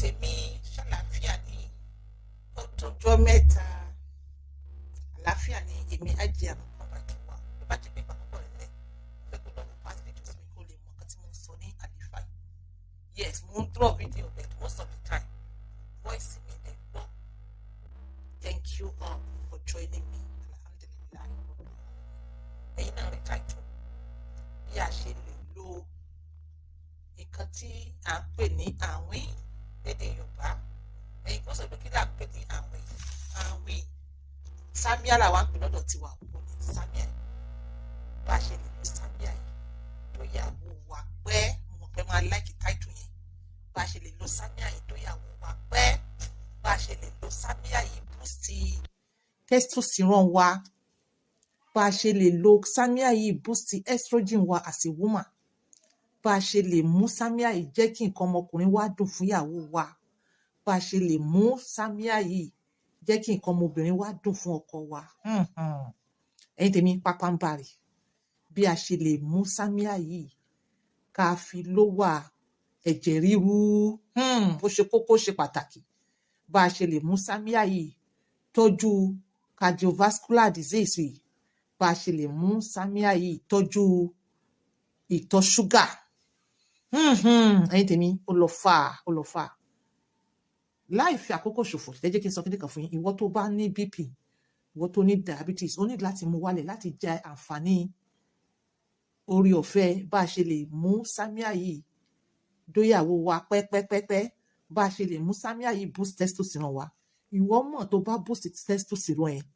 tèmi ṣàlàáfíà ní ọjọ́ mẹ́ta àlàáfíà ní èmi á jẹ àwọn kan bá jù wá tó bá jẹ́ pé pàpọ̀ rẹ̀ lẹ̀ fẹ́ kó lọ́wọ́ past videos mi kó lè mọ nǹkan tí mo ń sọ ní àlìfà yes mo ń draw video but most of the time voice mi lè gbọ́. Thank you all for joining me. Alhamdulillah. Ẹ̀yin náà rí title bí a ṣe lè lo nǹkan tí à ń pè ní àwìn lédè Yorùbá. Ẹ̀yin kan sọ pé kí là ń pè ní àwìn sámíà làwọn ń pè lọ́dọ̀ tiwa òkú ní sámíà yìí. Bá a ṣe lè lo sámíà yìí tó yàwó wa pẹ́ mo mọ̀ pé máa like title yẹn. Bá a ṣe lè lo sámíà yìí tó yàwó wa pẹ́. Bá a ṣe lè lo sámíà yìí boost testosterone wa. Bá a ṣe lè lo sámíà yìí boost estrogen wa as a woman. Bá a ṣe lè mú sámíà yìí jẹ́ kí nǹkan ọmọkùnrin wa dùn fún ìyàwó wa. Bá a ṣe lè mú sámíà yìí jẹ́ kí nǹkan ọmọbìnrin wa dùn fún ọkọ wa. Ẹ̀yin tèmi pápánbarì bí a ṣe lè mú sámíà yìí ká fi lówà ẹ̀jẹ̀ ríru ó ṣe kókó ṣe pàtàkì. Bá a ṣe lè mú sámíà yìí tọ́jú cardiovascular disease yìí. Bá a ṣe lè mú sámíà yìí tọ́jú ìtọ̀ ṣúgà. Ẹ̀yin tèmi ó lọ fà. Láì fi àkókò ṣòfò ẹ jẹ́ kí n sọ kíní kan fún yín. Ìwọ tó bá ní BP, ìwọ tó ní diabetes, ó ní láti mú wálẹ̀ láti jẹ àǹfààní orí ọ̀fẹ́ bá a ṣe lè mú sámíà yìí dóyàwó wa pẹ́pẹ́pẹ́pẹ́. Bá a ṣe lè mú sámíà yìí boost testosterone wa. Ìwọ mọ̀ tó bá boost testosterone yẹn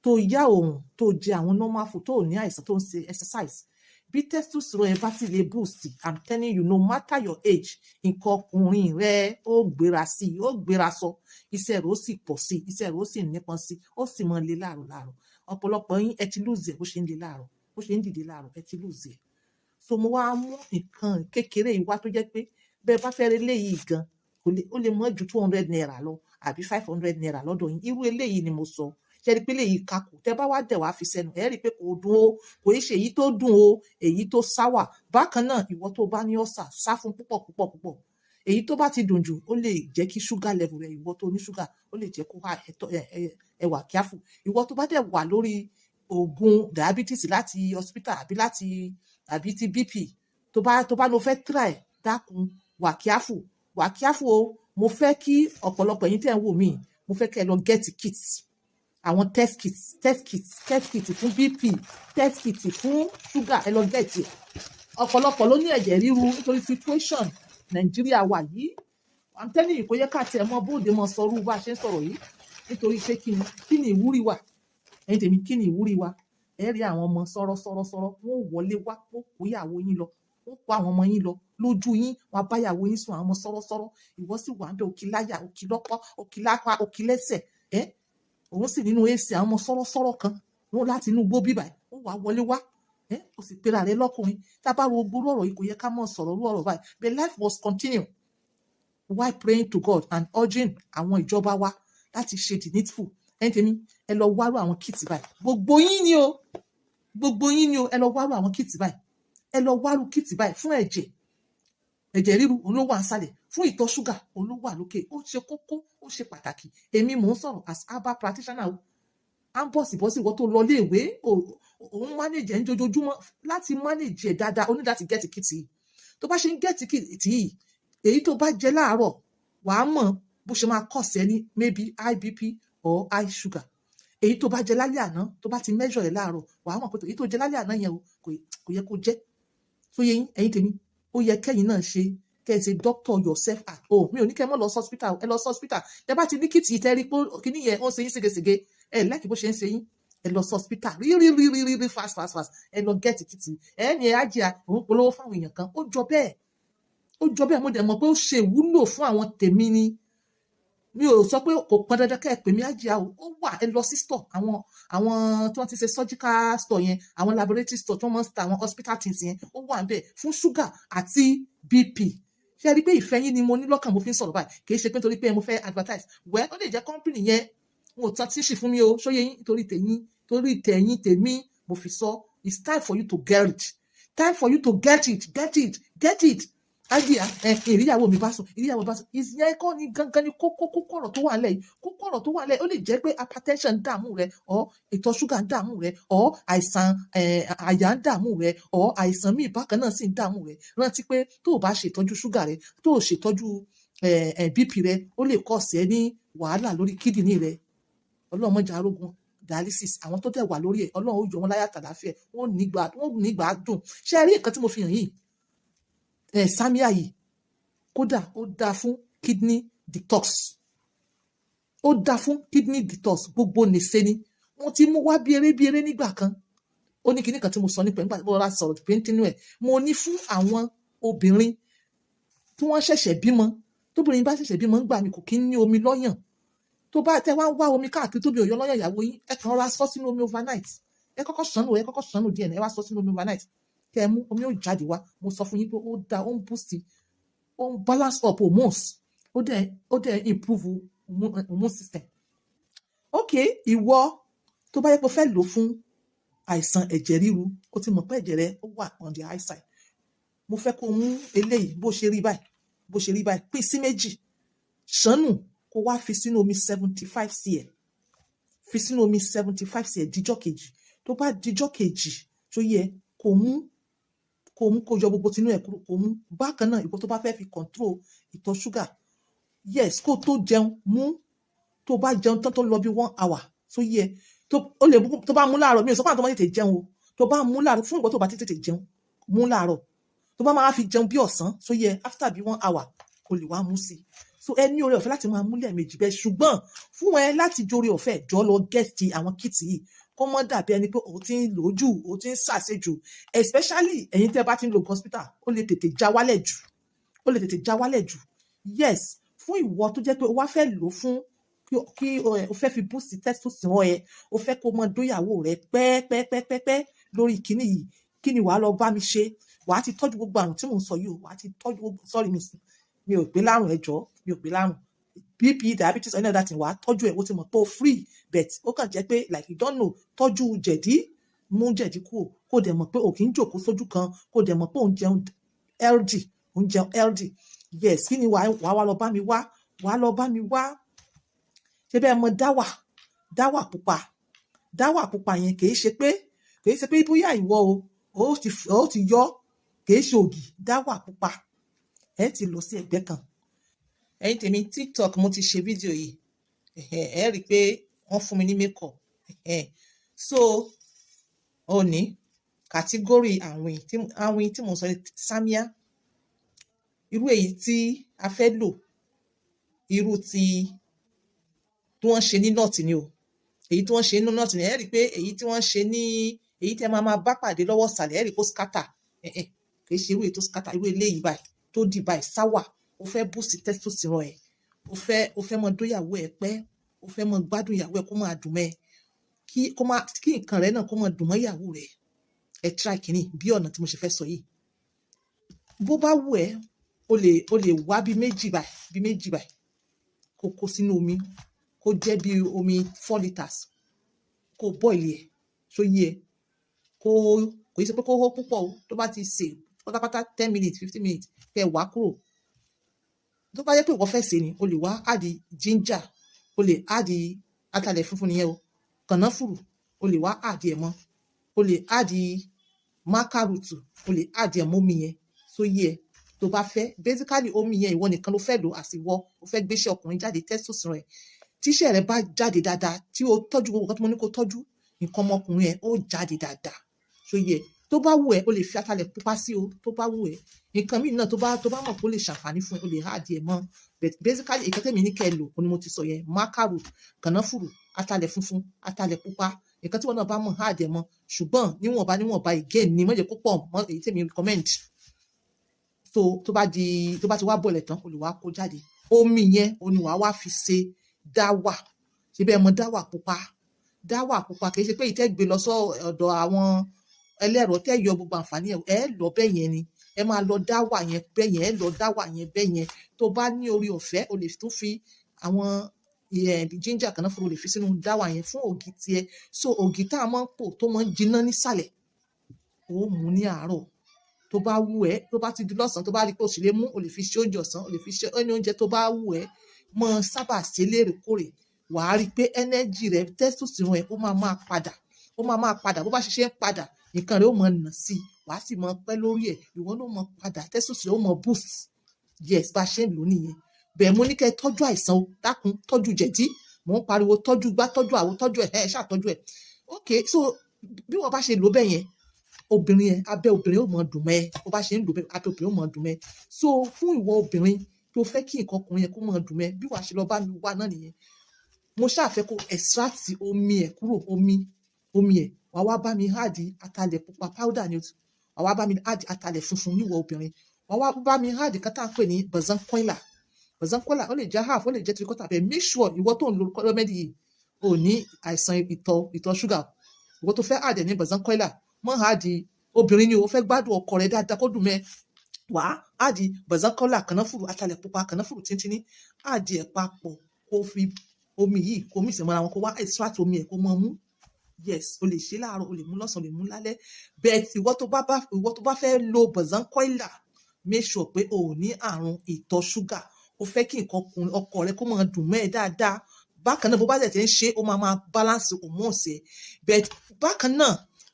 tó yá òun tó jẹ àwọn normal food tó ní àìsàn tó ń ṣe exercise. Bí testosterone yẹn bá ti lè boost, I'm telling you, no matter your age, nǹkan ọkùnrin rẹ ó gbéra sí i, ó gbéra sọ, iṣẹ́ rẹ̀ ó sì pọ̀ sí i, iṣẹ́ rẹ̀ ó sì nípọn sí i, ó sì mọ lé láàrọ̀. Ọ̀pọ̀lọpọ̀ yín ẹ ti lose ẹ̀ bó ṣe ń lé láàrọ̀, bó ṣe ń dìde láàrọ̀ ẹ ti lose ẹ̀. So mo wá mú nǹkan kékeré yìí wá tó jẹ́ pé bẹ́ẹ̀ bá fẹ́ rí eléyìí gan, ó lè mọ́ ju 200 naira lọ àbí 500 naira lọ́dọ̀ yín. Irú eléyìí ni mo sọ. Ṣé rí pé eléyìí kakù tẹ́ bá wá dẹ̀ wá fi sẹ́nu ẹ rí pé kò dùn o, kò í ṣe èyí tó dùn o, èyí tó sáwà. Bákan náà ìwọ tó bá ní ọ̀sà sá fún púpọ̀. Èyí tó bá ti dùn jù ó lè jẹ́ kí sugar level rẹ, ìwọ tó ní sugar ó lè jẹ́ kó wà ẹwà careful. Ìwọ tó bá dẹ̀ wà lórí oògùn diabetes láti hospital àbí ti BP tó bá lọ fẹ́ try dákun wà careful o. Mo fẹ́ kí ọ̀pọ̀lọpọ̀ yín tẹ́ ń wò mí, mo fẹ́ kẹ́ ẹ lọ get kit. Àwọn test kit fún BP, test kit fún sugar ẹ lọ get ẹ̀. Ọ̀pọ̀lọpọ̀ ló ní ẹ̀jẹ̀ ríru nítorí situation Nàìjíríà wà yìí. I'm telling you kò yẹ ká tiẹ̀ mọ bóde mọ sọrú bá a ṣe ń sọ̀rọ̀ yìí nítorí pé kí ni ìwúrí wa. Ẹ̀yin tèmi kí ni ìwúrí wa. Ẹ rí àwọn ọmọ sọ̀rọ̀ wọ́n wọlé wá ó kó ìyàwó yín lọ, ó kó àwọn ọmọ yín lọ lójú yín, wọ́n bá ìyàwó yín sùn àwọn ọmọ sọ̀rọ̀ ìwọ sì wà ń bẹ òkìláyà òkìlọ́pọ̀ òkìlápá òkìlẹ́sẹ̀ òun sì nínú èsì àwọn ọmọ sọ̀rọ̀ kan wọn láti inú gbó bíbà ó wà wọlé wá ó sì pera rẹ̀ lọ́kùnrin. Tá a bá ro gbóró ọ̀rọ̀ yìí kò yẹ ká mọ̀ sọ̀rọ̀ orú ọ̀rọ̀ báyìí. But life must continue while praying to God and urging àwọn ìjọba wa láti ṣe the needful. Ẹ̀yin tèmi ẹ lọ wárò àwọn kìtì báyìí. Gbogbo yín ni o ẹ lọ wárò àwọn kìtì báyìí. Ẹ lọ wárò kìtì báyìí fún ẹ̀jẹ̀ ríru òun ló wà nísàlẹ̀, fún ìtọ̀ ṣúgà òun ló wà lókè. Ó ṣe kókó, ó ṣe pàtàkì. Èmi mò ń sọ̀rọ̀ as herbal practitioner o. À ń bọ̀sibọ́sí ìwọ tó lọ ilé ìwé òun manage ẹ̀ ń jojoojúmọ́. Láti manage ẹ̀ dáadáa ó ní láti get kit yìí. Tó bá ṣe ń get kit yìí, èyí tó bá jẹ láàárọ̀ wàá mọ̀ bó ṣe máa cause ẹ ní maybe high BP or high sugar. Èyí tó bá jẹ lálẹ́ àná tó bá ti measure ẹ̀ láàárọ̀ wàá mọ̀ pé èyí tó jẹ lálẹ́ àná yẹn kò yẹ kó jẹ́. So ẹ̀yin tèmi ó yẹ kẹ́yìn náà ṣe kẹ́ ẹ ṣe doctor yourself at home. Mi ò ní kẹ́ ẹ mọ́ lọ sí hospital, ẹ lọ sí hospital. Tẹ́ bá ti ní kìtì tẹ́rí pé kíní yẹn ó ń ṣe yín ségesège ẹ láìkí bó ṣe ń ṣe yín ẹ lọ sí hospital rí fast ẹ lọ get kìtì. Ní ẹ ájìá òun polówó fáwọn èèyàn kan ó jọ bẹ́ẹ̀ mo dẹ̀ mọ̀ pé ó ṣe ìwúlò fún àwọn tèmi ni. Mi ò sọ pé kò pọn dandan kẹ́ ẹ pè mí ájìá o. Ó wà ẹ lọ sí store àwọn tí wọ́n ti ṣe surgical store yẹn, àwọn laboratory store tí wọ́n máa ń ta àwọn hospital things yẹn ó wà ń bẹ̀ fún sugar àti BP. Ṣé ẹ rí pé ìfẹ́ yín ni mo ní lọ́kàn mo fi ń sọ̀rọ̀ báyìí kì í ṣe pé nítorí pé mo fẹ́ advertise. Well ó lè jẹ́ company yẹn wọn ò tán tíṣì fún mi o ṣóyè yín torí tẹ̀yìn tèmi mo fi sọ it's time for you to get it. Time for you to get it. ájíà ìríyàwó mi bá sùn ìríyàwó bá sùn ìyẹn kọ́ ni gangan ni kókó ọ̀rọ̀ tó wà lẹ́yìn kókó ọ̀rọ̀ tó wà lẹ́yìn ó lè jẹ́ pé hypertension ń dààmú rẹ ọ́ ìtọ̀ ṣúgà ń dààmú rẹ ọ́ àìsàn àyà ń dààmú rẹ ọ́ àìsàn míì bákan náà sì ń dààmú rẹ rántí pé tó o bá ṣètọ́jú ṣúgà rẹ tó o ṣètọ́jú bp rẹ ó lè kọ́ sí ẹ ní wàhálà lórí kídìní rẹ ọlọ́run mọ́jà arógun dialysis àwọn tó dẹ̀ wà lórí ẹ̀ ọlọ́run ó yọ wọn láyà tàlàfíà wọ́n nígbà dùn ṣé ẹ rí nǹkan tí mo fi hàn yìí Samia yìí kódà ó dáa fún kidney detox ó dáa fún kidney detox gbogbo nìṣe ni wọ́n ti mú wá bí eré nígbà kan ó ní kinní kan tí mo sọ nípa nígbà tí mo rà sọ̀rọ̀ pé nínú ẹ̀ mo ní fún àwọn obìnrin tí wọ́n ṣẹ̀ṣẹ̀ bímọ tóbìnrin bá ṣẹ̀ṣẹ̀ bímọ ń gbà mí kò kí ń ní omi lọ́yàn tó bá tẹ wá ń wá omi káàkiri tóbi òyọ́ lọ́yàn ìyàwó yín ẹ kàn rọra sọ sínú omi overnight ẹ kọ́kọ́ ṣànù díẹ̀ ẹ wá sọ sínú omi overnight kẹ ẹ mú omi ó jáde wá mo sọ fún yín pé ó da ó ń boost ó ń balance up hormones ó dẹ̀ improve hormone system. ok ìwọ tó bá yẹ pé o fẹ́ lò fún àìsàn ẹ̀jẹ̀ ríru ó ti mọ̀ pé ẹ̀jẹ̀ rẹ ó wà on the high side mo fẹ́ kó mú eléyìí bó ṣe rí báyìí pín sí méjì ṣànù kó wá fi sínú omi 75 cl fi sínú omi 75 cl díjọ́ kejì tó bá díjọ́ kejì tó yẹ kó mú kó yọ gbogbo tinú ẹ̀ kúrò kó mú bákan náà ìwọ tó bá fẹ́ fi control ìtọ̀ ṣúgà yes kó tó jẹun mú tó bá jẹun tán tó lọ bí 1 hour tó yẹ ó lè tó bá mú láàárọ̀ mi ò sọ pé àwọn tó máa tètè jẹun o tó bá mú láàárọ̀ fún ìwọ tó bá tètè jẹun mú láàárọ̀ tó bá máa fi jẹun bí ọ̀sán tó yẹ after bí 1 hour kó lè wá mú sí so ẹ ní oore ọ̀fẹ́ láti máa múlẹ̀ méjì bẹ́ẹ̀ ṣùgbọ́n fún ẹ láti jóore ọ̀fẹ́ jọ lọ gẹ́ẹ̀tì àwọn kìtì yìí kó mọ́ dàbí ẹni pé o ti ń lò jù o ti ń ṣàṣejù especially ẹ̀yin tẹ́ bá ti ń lo hospital ó lè tètè já wálẹ̀ jù yes fún ìwọ tó jẹ́ pé o wá fẹ́ lò fún kí o fẹ́ fi boost testosterone ẹ o fẹ́ kó mọ dóyàwó rẹ pẹ́ẹ́pẹ́ẹ́pẹ́ẹ́pẹ́ lórí kíní yìí kí ni wàá lọ bá mi ṣe wàá ti tọ́jú gbogbo àrùn tí mò ń sọ yìí o wàá ti tọ́jú gbogbo sorry mi ò pé lárùn ẹjọ́ mi ò pé lárùn bp diabetes any other thing wàá tọ́jú ẹ̀ o ti mọ̀ pé o free but ó kàn jẹ́ pé like you don't know tọ́jú jẹ̀dí mú jẹ̀dí kúrò kó dẹ̀ mọ̀ pé o kì í jòkó sójú kan kó dẹ̀ mọ̀ pé o ń jẹun healthy yes kí ni wàá wá lọ bá mi wá ṣé bẹ́ẹ̀ mọ dáwà pupa yẹn kì í ṣe pé bóyá ìwọ o ti yọ kì í ṣe ògì dáwà pupa ẹ ti lọ sí ẹgbẹ́ kan ẹ̀yin tèmi tiktok mo ti ṣe fídíò yìí ẹ rí i pé wọ́n fún mi ní makeup so òní kàtígórì àwìn tí mo sọ Samia irú èyí tí a fẹ́ lò irú tí wọ́n ṣe ní nọ́ọ̀tì ni o èyí tí wọ́n ṣe ní nọ́ọ̀tì ni ẹ rí i pé èyí tí wọ́n ṣe ní èyí tẹ́ máa bá pàdé lọ́wọ́ sàlẹ̀ ẹ rí i kó scatter kì í ṣe irú èyí tó scatter irú eléyìí báyìí tó di báyìí sáwà ó fẹ́ boost testosterone ẹ̀ ó fẹ́ mọ dóyàwó ẹ̀ pẹ́ ó fẹ́ mọ gbádùn ìyàwó ẹ̀ kó máa dùn mẹ́ kí nǹkan rẹ̀ náà kó máa dùn mọ́ ìyàwó rẹ̀ ẹ̀ try kìíní bí ọ̀nà tí mo ṣe fẹ́ sọ yìí bó bá wù ẹ́ o lè wá bí méjì báyìí kó kó sínú omi kó jẹ́ bí omi 4 litres kó boil ẹ̀ tó yẹ kò yí sọ pé kó hó púpọ̀ tó bá ti sè pátápátá 10 minutes 15 minutes kẹ́ wá kúrò tó bá yẹ pé ìwọ fẹ́ sè ni o lè wá àdì ginger o lè àdì atalẹ̀ funfun nìyẹn o kànáfùrù o lè wá àdì ẹ̀ mọ́ o lè àdì mákàrùtù o lè àdì ẹ̀ mọ́ omi yẹn tó yẹ tó bá fẹ́ basically omi yẹn ìwọ nìkan ló fẹ́ lò àsìwọ o fẹ́ gbéṣẹ́ ọkùnrin jáde testosterone rẹ̀ tíṣẹ́ rẹ̀ bá jáde dáadáa tí o tọ́jú gbogbo nǹkan tí mo ní kó tọ́jú nǹkan ọmọkùnrin ẹ̀ ó jáde dáadáa tó yẹ tó bá wù ẹ́ o lè fi atalẹ̀ pupa sí o tó bá wù ẹ́ nǹkan míì náà tó bá mọ̀ pé ó lè ṣàǹfààní fún ẹ o lè há adìẹ mọ́ but basically nǹkan tẹ́mi ní kẹ́ ẹ lò ó ni mo ti sọ yẹn mákàrò kànáfùrù atalẹ̀ funfun atalẹ̀ pupa nǹkan tí wọn náà bá mọ̀ há adìẹ mọ́ ṣùgbọ́n níwọ̀nba again ni mọ̀jẹ̀ púpọ̀ mọ́ èyí tẹ́mi recommend so tó bá ti wá bọ̀lẹ̀ tán o lè wá kó jáde omi yẹn o ní wàá wá fi ṣe dáwà ṣe bẹ́ẹ̀ mọ dáwà pupa kì í ṣe pé ìtẹ́gbẹ́ lọ sọ ọ̀dọ̀ àwọn ẹlẹ́rọ tẹ́ yọ gbogbo àǹfààní ẹ lọ bẹ́ẹ̀ yẹn ni ẹ máa lọ dáwà yẹn bẹ́ẹ̀ yẹn ẹ lọ dáwà yẹn bẹ́ẹ̀ yẹn tó bá ní orí ọ̀fẹ́ o lè tún fi àwọn ginger kan náà fún o lè fi sínú dáwà yẹn fún ògì tiẹ̀ so ògì tá a máa ń pò tó máa ń jiná nísàlẹ̀ ó mú ní àárọ̀ tó bá wù ẹ́, tó bá ti di lọ́sàn-án tó bá rí pé o sì lè mú, o lè fi ṣe oúnjẹ ọ̀sán, o lè fi ṣe ẹni oúnjẹ tó bá wù ẹ́, mọ sábà ṣe lóòrèkóòrè. Wàá rí pé energy rẹ, testosterone ẹ, ó máa padà, bó bá ṣe ń padà, nǹkan rẹ ó mọ nà sí, wàá sì mọ pẹ́ lórí ẹ̀, ìwọ náà mọ padà, testosterone ó mọ boost. Yes, bá ṣe ń lò nìyẹn. Bẹ́ẹ̀ mo ní kẹ́ tọ́jú àìsàn o, dákun tọ́jú jẹ̀dí, mò ń pariwo tọ́jú gbá, tọ́jú àwo, tọ́jú ẹ̀ ṣàtọ́jú ẹ̀. Okay, so bí wọ́n bá ṣe lò bẹ́ẹ̀ yẹn, obìnrin yẹn, abẹ́ obìnrin ó mọ dùn mẹ́, bó bá ṣe ń lò bẹ́ẹ̀, abẹ́ obìnrin ó mọ dùn mẹ́. So fún ìwọ obìnrin tó fẹ́ kí nǹkan ọkùnrin yẹn kó mọ dùn mẹ́, bí wàá ṣe lọ bá mi wá náà nìyẹn. Mo ṣàfẹ́ kó extract omi ẹ̀ kúrò, omi ẹ̀, wàá wá bá mi add atalẹ̀ pupa powder ni, wàá wá bá mi add atalẹ̀ funfun níwọ̀ obìnrin, wàá wá bá mi add kan tá à ń pè ní bazankoila. Bazankoila ó lè jẹ́ half, ó lè jẹ́ 3/4, but make sure ìwọ tó ń lo remedy yìí ò ní àìsàn ìtọ̀ ṣúgà. Ìwọ tó fẹ́ add ní bazankoila, mọ́ add, obìnrin ni o fẹ́ gbádùn ọkọ rẹ dáadáa kó dùn mẹ́, wàá add bazankoila, kànáfùrù, atalẹ̀ pupa, kànáfùrù tíntínní, add ẹ̀ papọ̀, kó fi omi yìí kó mix mọ́ra wọn, kó wá extract omi ẹ̀ kó mọ mú. Yes, o lè ṣe láàárọ̀, o lè mú lọ́sàn-án, o lè mú lálẹ́. But ìwọ tó bá fẹ́ lo bazankoila, make sure pé o ò ní àrùn ìtọ̀ ṣúgà. O fẹ́ kí nǹkan ọkọ rẹ kó máa dùn mẹ́ ẹ dáadáa. Bákan náà bó bá tẹ̀ ń ṣe, ó máa balance hormones ẹ̀. But bákan náà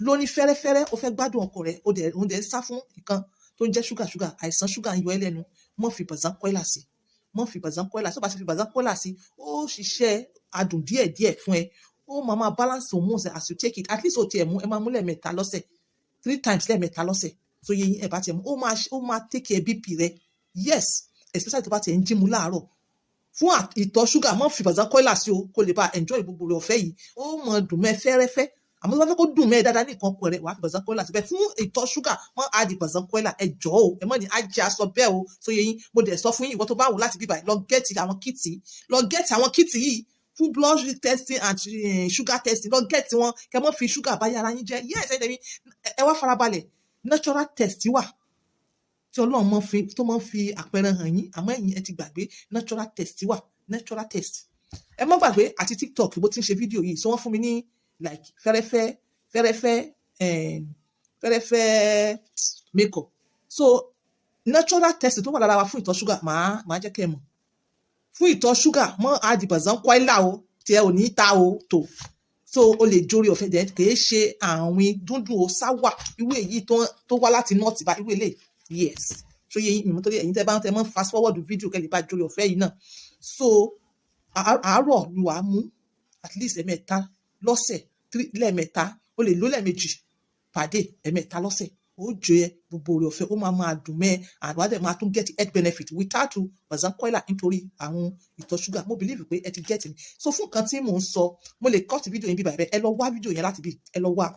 ló ní fẹ́rẹ́fẹ́rẹ́, o fẹ́ gbádùn ọkọ rẹ, o dẹ̀ ń sá fún nǹkan tó ń jẹ́ ṣúgà, àìsàn ṣúgà ń yọ ẹ́ lẹ́nu, mọ́ fi bazankoila sí. Tó bá ti fi bazankoila sí, ó ṣiṣẹ́ adùn díẹ̀díẹ̀ fún ẹ. Ó máa balance hormones as you take it. At least o tiẹ̀ mú, ẹ máa mú lẹ́ẹ̀mẹ́ta lọ́sẹ̀, 3 times lẹ́ẹ̀mẹ́ta lọ́sẹ̀. So yẹ yín ẹ bá tiẹ̀ mú, ó máa take care BP rẹ. Yes, especially tó bá tiẹ̀ ń jí mu láàárọ̀. Fún ìtọ̀ ṣúgà, mọ́ fi bazankoila sí o, kó lè bá enjoy gbogbo rẹ̀ ọ̀fẹ́ yìí. Ó mọ dùn mẹ́ fẹ́rẹ́fẹ́. Àmọ́ tó bá fẹ́ kó dùn mẹ́ dáadáa ní nǹkan ọkọ rẹ̀, wàá fi bazankoila síbẹ̀. Fún ìtọ̀ ṣúgà, mọ́ add bazankoila, ẹ jọ̀ọ́ o, ẹ mọ́ ní ajé aṣọ bẹ́ẹ̀ o. So yẹ yín, mo dẹ̀ sọ fún yín, ìwọ tó bá wù láti bíbà, lọ get àwọn kìtì yìí fún blood testing and sugar testing, lọ get wọn, kẹ mọ́ fi ṣúgà bá yàrá yín jẹ́. Yes, ẹ wá farabalẹ̀, natural test wà tí Ọlọ́run tó máa ń fi àpẹẹrẹ hàn yín, àmọ́ ẹ̀yin ẹ ti gbàgbé, natural test wà, natural test. Ẹ má gbàgbé àti TikTok bó ti ń ṣe fídíò yìí, so wọ́n fún mi ní like fẹ́rẹ́fẹ́ makeup. So natural test tó wà lára wa fún ìtọ̀ ṣúgà, màá jẹ́ kẹ́ ẹ mọ̀. Fún ìtọ̀ ṣúgà, mọ́ add bazankoila o, tí ẹ ò ní ta o tó. So o lè jórí ọ̀fẹ́ dẹ̀, kìí ṣe àwìn dúndùn o, sáwà, irú èyí tó wá láti north bá irú èlé. Yes, so yẹ ìmọ̀ tó yẹ ẹ̀yin tẹ́ bá ń tẹ́ mọ́ fast forward fídíò kẹ́lẹ́ bá jórí ọ̀fẹ́ yìí náà. So àárọ̀ ni wàá mú at least ẹ̀mẹ́ta lọ́sẹ̀, lẹ́ẹ̀mẹ́ta, o lè lò lẹ́ẹ̀mejì pàdé, ẹ̀mẹ́ta lọ́sẹ̀. Ó jẹ́ gbogbo rẹ̀ ọ̀fẹ́, ó máa dùn mẹ́, àdúrà dẹ̀ máa tún get health benefit without bazankoila nítorí àwọn ìtọ̀ ṣúgà. Mo believe pé ẹ ti get it. So fún nǹkan tí mò ń sọ, mo lè cut fídíò yẹn bí bàbá ẹ lọ wá fídíò yẹn láti bí, ẹ lọ wá.